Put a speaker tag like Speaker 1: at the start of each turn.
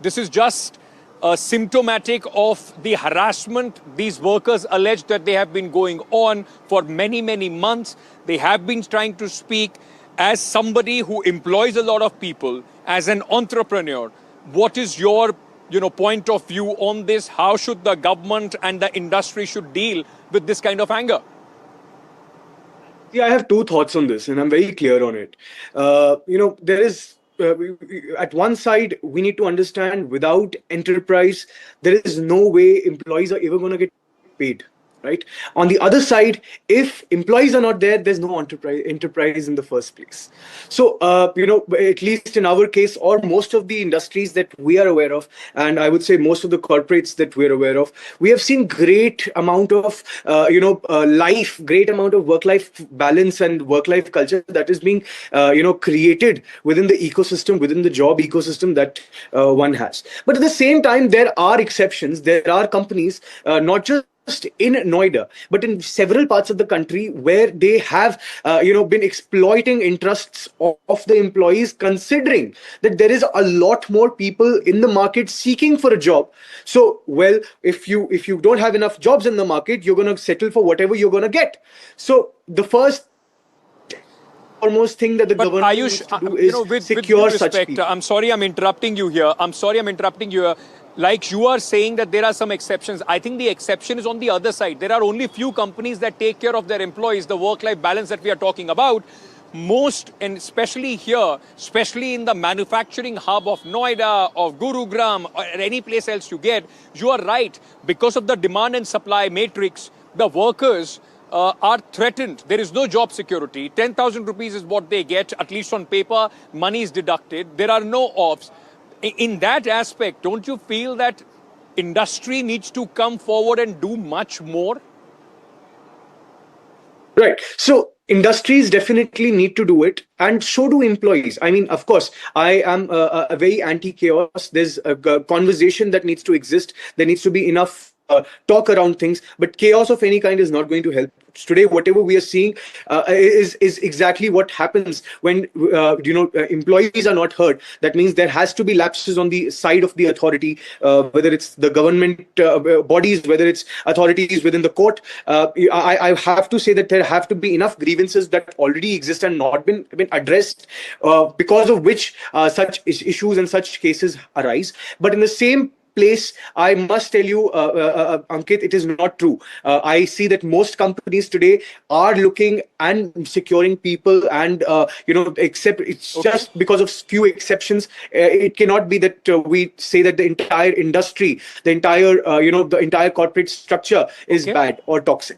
Speaker 1: This is just symptomatic of the harassment these workers allege that they have been going on for many, many months. They have been trying to speak as somebody who employs a lot of people, as an entrepreneur. What is your point of view on this? How should the government and the industry should deal with this kind of anger?
Speaker 2: Yeah, I have two thoughts on this, and I'm very clear on it. There is, at one side, we need to understand without enterprise, there is no way employees are ever going to get paid. Right. On the other side, if employees are not there, there's no enterprise in the first place. So, at least in our case, or most of the industries that we are aware of, and I would say most of the corporates that we're aware of, we have seen great amount of, great amount of work-life balance and work-life culture that is being, created within the ecosystem, within the job ecosystem that one has. But at the same time, there are exceptions. There are companies, not just in Noida, but in several parts of the country where they have, been exploiting interests of the employees, considering that there is a lot more people in the market seeking for a job. So, well, if you don't have enough jobs in the market, you're going to settle for whatever you're going to get. So, the first foremost thing that the government
Speaker 1: Ayush,
Speaker 2: needs to do is secure such people.
Speaker 1: I'm sorry I'm interrupting you here. Like you are saying that there are some exceptions. I think the exception is on the other side. There are only few companies that take care of their employees, the work-life balance that we are talking about. Most, and especially here, especially in the manufacturing hub of Noida, of Gurugram, or any place else you are right. Because of the demand and supply matrix, the workers are threatened. There is no job security. 10,000 rupees is what they get, at least on paper. Money is deducted. There are no offs. In that aspect, don't you feel that industry needs to come forward and do much more?
Speaker 2: Right. So industries definitely need to do it, and so do employees. I mean, of course, I am a very anti-chaos. There's a conversation that needs to exist. There needs to be enough talk around things, but chaos of any kind is not going to help. Today, whatever we are seeing is exactly what happens when employees are not heard. That means there has to be lapses on the side of the authority, whether it's the government bodies, whether it's authorities within the court. I have to say that there have to be enough grievances that already exist and not been addressed, because of which such issues and such cases arise. But in the same place, I must tell you, Ankit, it is not true. I see that most companies today are looking and securing people, and except it's just because of few exceptions. It cannot be that we say that the entire industry, the entire corporate structure is bad or toxic.